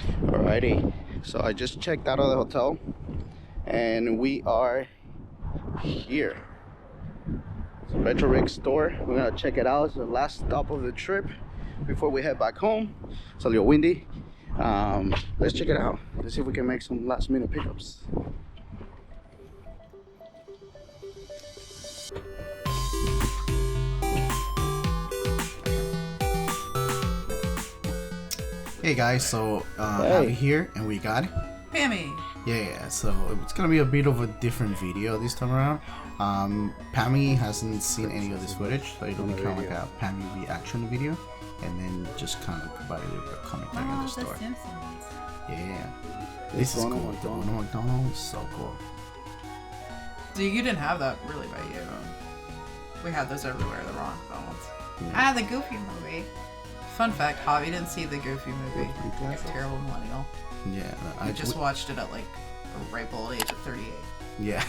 Alrighty, so I just checked out of the hotel and we are here. It's a Retro Rig store. We're gonna check it out. It's the last stop of the trip before we head back home. It's a little windy. Let's check it out. Let's see if we can make some last minute pickups. Hey guys, so Abby here, and we got Pammy. Yeah, so it's gonna be a bit of a different video this time around. Pammy hasn't seen any of this footage, so it'll be kind of like a Pammy reaction video, and then just kind of provide a little bit of commentary on the story. Yeah, this is cool. The Ronald McDonald is so cool. So you didn't have that really by you. We had those everywhere, the Ronald McDonald's. Yeah. The Goofy movie. Fun fact, Javi didn't see the Goofy movie. Like a terrible millennial. Yeah. I just watched it at like a ripe old age of 38. Yeah.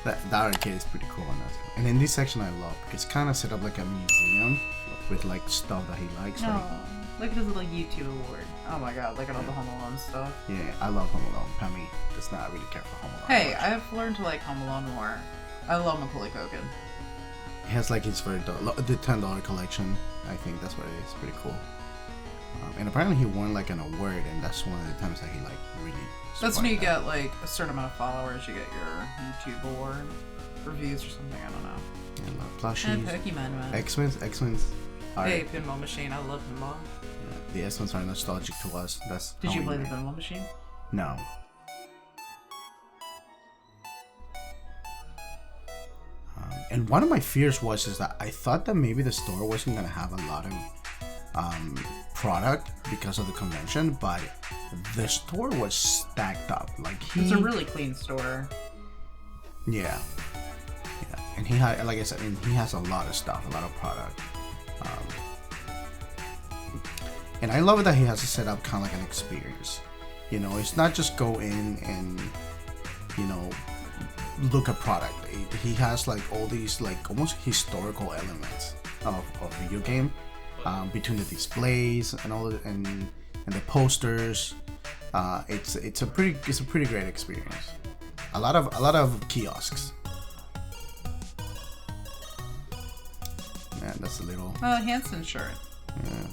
that arcade is pretty cool. And in this section I love, because it's kind of set up like a museum with like stuff that he likes. No. Look at his little YouTube award. Oh my god, look at all the Home Alone stuff. Yeah, I love Home Alone. Pammy does not really care for Home Alone. Hey, I've learned to like Home Alone more. I love Macaulay Culkin. He has like his very the $10 collection. I think that's what it is. Pretty cool. And apparently he won like an award, and that's one of the times that he like really. That's when you get like a certain amount of followers, you get your YouTube award, reviews or something. I don't know. And plushies. And Pokemon. X-Men's. Hey, Pinball Machine. I love Pinball. Yeah, the X-Men's are nostalgic to us. That's. Did you play the Pinball Machine? No. And one of my fears is that I thought that maybe the store wasn't gonna have a lot of product because of the convention, but the store was stacked up. Like it's a really clean store. Yeah, and he had, like I said, and he has a lot of stuff, a lot of product. And I love it that he has to set up kind of like an experience. You know, it's not just go in and look at product. He has like all these like almost historical elements of video game between the displays and all and the posters. It's a pretty great experience. A lot of kiosks. Man, that's a little Hanson shirt. Yeah,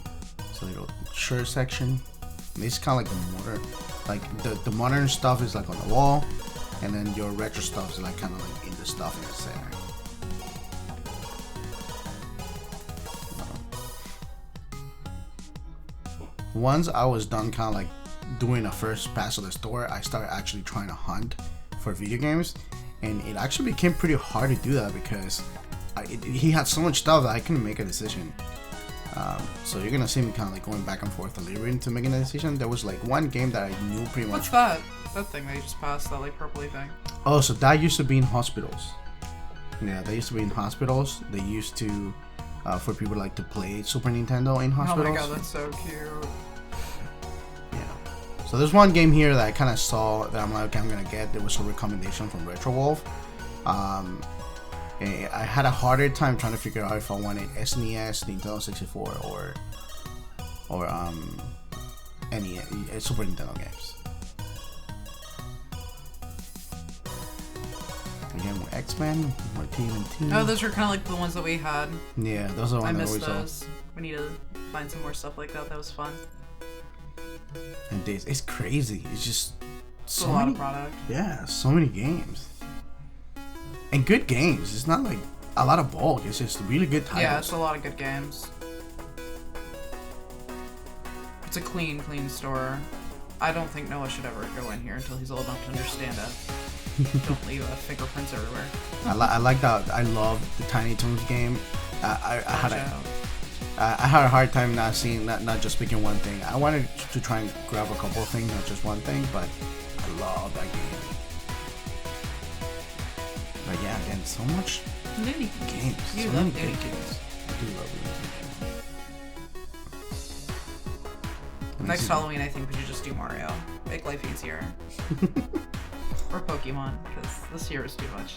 it's a little shirt section. And it's kind of like the modern, like the modern stuff is like on the wall. And then your retro stuff is like kind of like in the stuff in the center. Once I was done kind of like doing a first pass of the store, I started actually trying to hunt for video games. And it actually became pretty hard to do that because he had so much stuff that I couldn't make a decision. So you're gonna see me kind of like going back and forth delivering to making a decision. There was like one game that I knew pretty much. What's that? That thing that you just passed, that like purpley thing. Oh, so that used to be in hospitals. Yeah, they used to be in hospitals. They used to, for people like to play Super Nintendo in hospitals. Oh my god, that's so cute. Yeah. So there's one game here that I kind of saw that I'm like, okay, I'm gonna get. There was a recommendation from Retro Wolf. I had a harder time trying to figure out if I wanted SNES, Nintendo 64, or any Super Nintendo games. Again, with X-Men, or TMNT. Oh, those were kind of like the ones that we had. Yeah, those are the ones I that we missed saw. those. We need to find some more stuff like that. That was fun. And this, it's crazy. It's just so a lot of product. Yeah, so many games. And good games. It's not like a lot of bulk. It's just really good titles. Yeah, it's a lot of good games. It's a clean store. I don't think Noah should ever go in here until he's old enough to understand it. Don't leave fingerprints everywhere. I like that. I love the Tiny Toons game. I had a hard time not just picking one thing. I wanted to try and grab a couple of things, not just one thing, but I love that game. But yeah, again, so much Looney games. You so love many Looney games. Tunes. I do love Looney Tunes. Next Halloween, I think we should just do Mario. Make life easier. Or Pokemon, because this year is too much.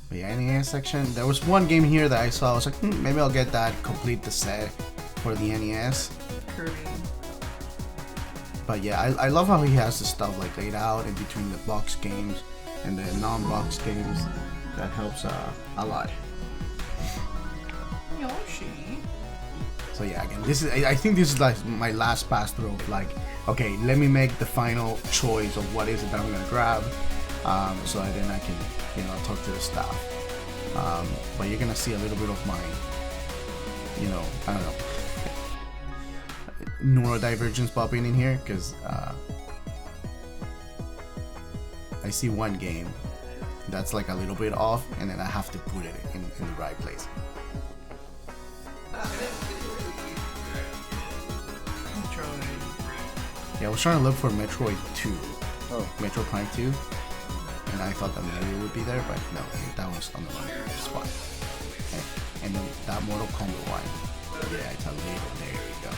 But yeah, NES section. There was one game here that I saw. I was like, maybe I'll get that, complete the set. for the NES. Kirby. But yeah, I love how he has the stuff like laid out in between the box games and the non-box games. That helps a lot. Yoshi. So yeah, again, I think this is like my last pass through of like, okay, let me make the final choice of what is it that I'm gonna grab, so that then I can, talk to the staff. But you're gonna see a little bit of my, I don't know, neurodivergence popping in here because I see one game that's like a little bit off, and then I have to put it in the right place. Yeah, I was trying to look for Metroid 2. Oh, Metroid Prime 2. And I thought that maybe it would be there, but no, that was on the wrong spot. And then that Mortal Kombat 1. Yeah, it's a little, there we go.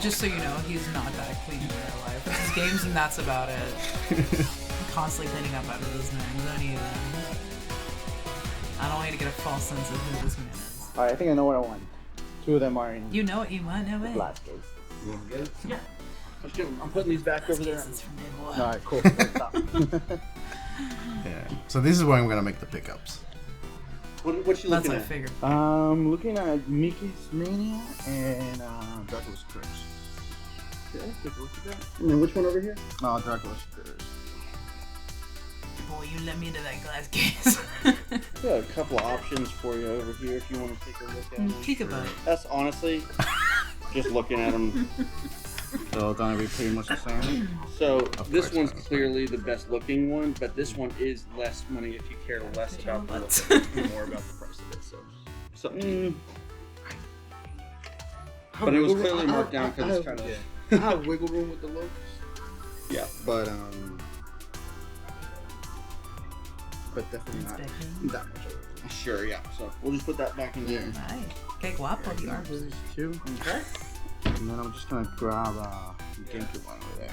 Just so you know, he's not that clean in real life. His games and that's about it. I'm constantly cleaning up after this man. Don't even. I don't want you to get a false sense of who this man is. Alright, I think I know what I want. Two of them are in You know what you want, no way. glass case. You want to get it? Yeah. I'm putting these back over there. Alright, cool. Stop. Yeah. So this is where I'm gonna make the pickups. What you That's looking what I at? figured. Looking at Mickey's Mania and Dracula's Curse. Okay, take a look at that. And then which one over here? No, Dracula's Curse. Boy, you let me into that glass case. Yeah, a couple of options for you over here if you want to take a look at them. Peekaboo. That's honestly just looking at them. So it's gonna be pretty much the same. So Of this course. one's clearly the best looking one, but this one is less money if you care less about the Butts. look and more about the price of it. So it's up to you. But it was clearly marked down because it's kind of I have wiggle room with the looks. yeah. But definitely not that much over. Sure, yeah. So we'll just put that back in there. Nice. Que guapo you are. These two. Okay. And then I'm just gonna grab GameCube one over there.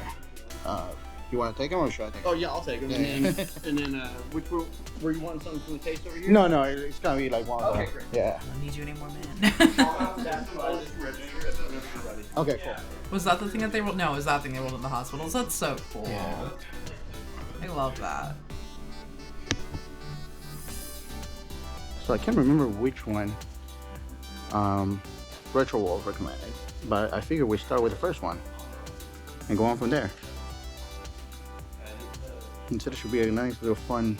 You want to take them or should I take them? Oh yeah, I'll take them. Yeah. And then which one? Were you wanting something from the case over here? No, it's gonna be like one of Okay, them. great. Yeah. I don't need you anymore, man. Okay, cool. Was that the thing that they rolled? No, it was that thing they rolled in the hospitals. That's so cool. Yeah. I love that. So I can't remember which one Retro World recommended, but I figured we start with the first one and go on from there. Instead, it should be a nice little fun.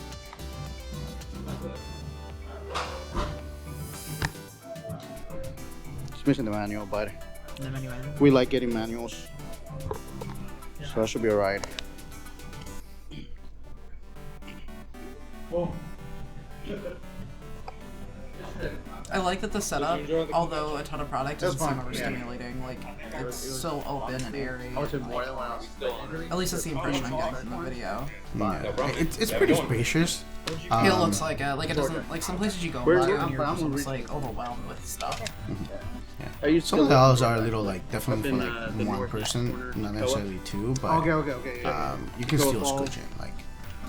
Just missing the manual, but And then anyway. we like getting manuals, so that should be alright. I like that the setup, although a ton of product, doesn't That's seem fine. overstimulating. Like, it's so open and airy. I was boiling when I was At least that's the impression I'm getting from the video. Yeah. It's pretty spacious. It looks like it. Like, it doesn't. Like, some places you go Where's by your- and you're I'm just like overwhelmed with stuff. Some of the aisles are a little like definitely for Up in, like the one northeast person, corner, not Koa. necessarily two, but okay. Yeah. you can Go still ball. scooch in, like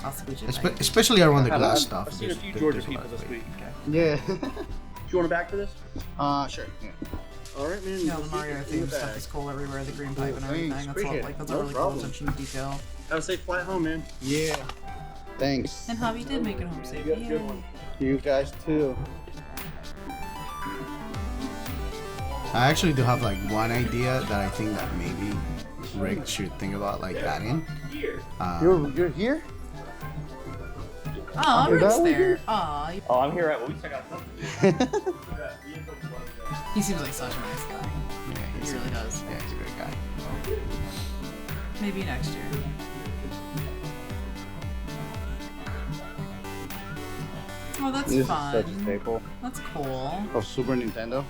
I'll switch it. back. especially around the I've- glass I've stuff. seen a there's- few there- Georgia there's a lot people of this space. week. Yeah. Do you want a bag for this? Sure. Yeah. All right, man. No, the Mario theme stuff is cool everywhere. The green pipe and Thanks, everything. That's appreciate it. like that's a No really problem. cool attention to detail. Have a safe flight home, man. Yeah. Thanks. And Javi did make it home safe. You got a good Yay. one. You guys too. I actually do have like one idea that I think that maybe Rick should think about like adding. You're here? Aw, You're Rick's that there. Aw, Oh, I'm here at least I got something. he seems like such a nice guy. Yeah, He he's really does. yeah, he's a great guy. Maybe next year. Oh, that's This is fun. such a staple That's cool. of Super Nintendo.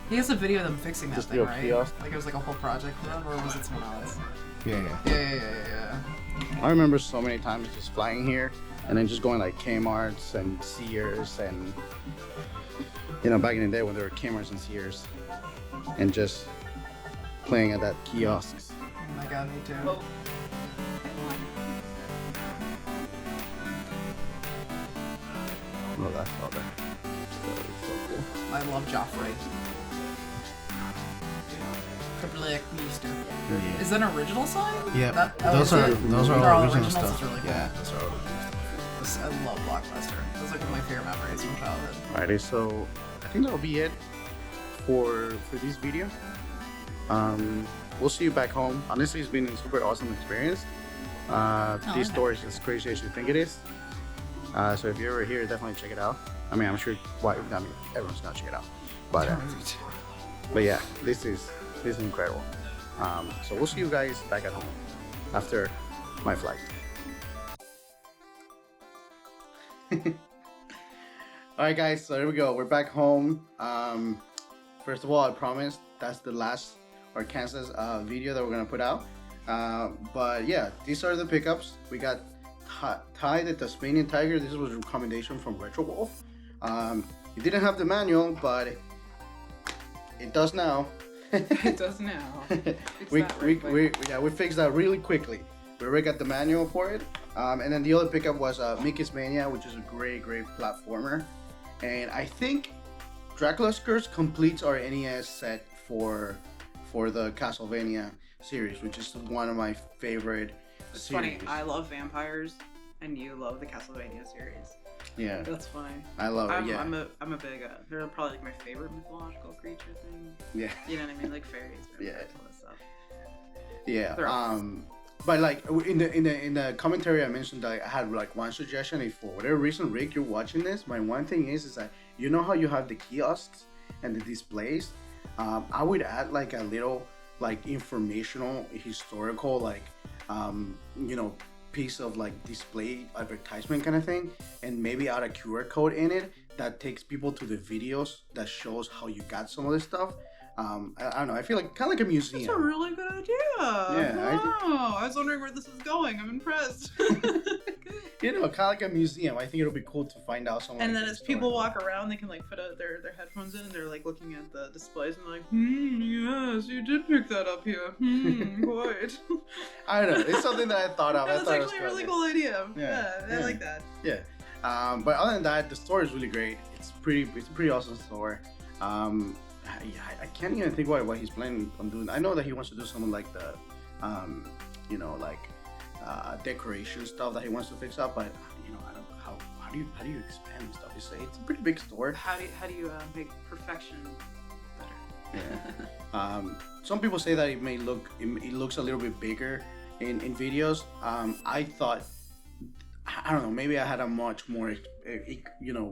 He has a video of them fixing that Just thing, the right? kiosk. Like it was like a whole project for them, or was it someone else? Yeah. Yeah. I remember so many times just flying here and then just going like Kmart's and Sears and back in the day when there were Kmart's and Sears and just playing at that kiosks. Oh my god, me too. Oh, that's all there. So cool. I love Joffrey. Cabriliac Meester. Yeah. Is that an original song? Yeah, Those are all all original originals. stuff. It's really cool. Yeah, those are all original stuff. I love Blockbuster. Those are like my favorite memories from childhood. Alrighty, so I think that'll be it for this video. We'll see you back home. Honestly, it's been a super awesome experience. This store is as crazy as you think it is. So if you're ever here, definitely check it out. I mean, I'm sure. Everyone's gonna check it out. But yeah, this is incredible. So we'll see you guys back at home after my flight. Alright guys, so here we go. We're back home. First of all, I promise that's the last Kansas video that we're gonna put out. But yeah, these are the pickups. We got Ty the Tasmanian Tiger. This was a recommendation from Retro Wolf. It didn't have the manual, but it does now. It does now. we fixed that really quickly. We already got the manual for it. And then the other pickup was Mickey's Mania, which is a great platformer. And I think Dracula's Curse completes our NES set for the Castlevania series, which is one of my favorite It's series. funny. I love vampires, and you love the Castlevania series. Yeah, That's funny. I love it. Yeah, I'm a big. They're probably like my favorite mythological creature thing. yeah, You know what I mean? Like fairies, Yeah. vampires, all that stuff. yeah. They're But like in the commentary, I mentioned that I had like one suggestion. If for whatever reason, Rick, you're watching this, my one thing is that you know how you have the kiosks and the displays. I would add like a little like informational, historical, like piece of like display advertisement kind of thing, and maybe add a QR code in it that takes people to the videos that shows how you got some of this stuff. I don't know. I feel like kind of like a museum. That's a really good idea. Yeah, I was wondering where this is going. I'm impressed. Kind of like a museum. I think it'll be cool to find out some. And like, then as historical- people walk around, they can like put their headphones in and they're like looking at the displays and they're like, yes, you did pick that up here. Quite. I don't know. It's something that I thought of. That's I thought it was actually a really kinda- cool idea. Yeah, I yeah. like that. Yeah. But other than that, the store is really great. It's a pretty awesome store. I can't even think what he's planning on doing. I know that he wants to do something like the, decoration stuff that he wants to fix up. But I don't how do you expand stuff? It's a pretty big store. How do you make perfection better? Yeah. Some people say that it looks a little bit bigger in videos. I thought, I don't know, maybe I had a much more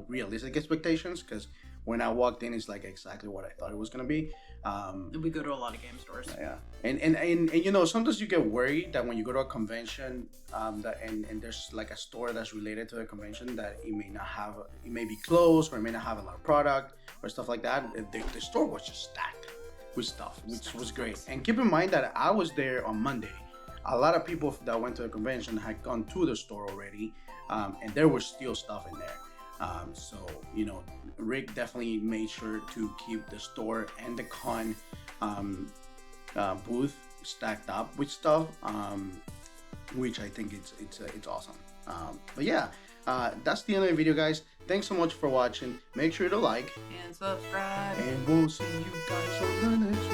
realistic expectations, because when I walked in, it's like exactly what I thought it was gonna be. We go to a lot of game stores. Yeah, and sometimes you get worried that when you go to a convention, and there's like a store that's related to the convention, that it may be closed, or it may not have a lot of product or stuff like that. The store was just stacked with stuff, which was great. And keep in mind that I was there on Monday. A lot of people that went to the convention had gone to the store already, and there was still stuff in there. So Rick definitely made sure to keep the store and the con booth stacked up with stuff, which I think it's awesome. But yeah, that's the end of the video, guys. Thanks so much for watching. Make sure to like And subscribe. and we'll see you guys on the next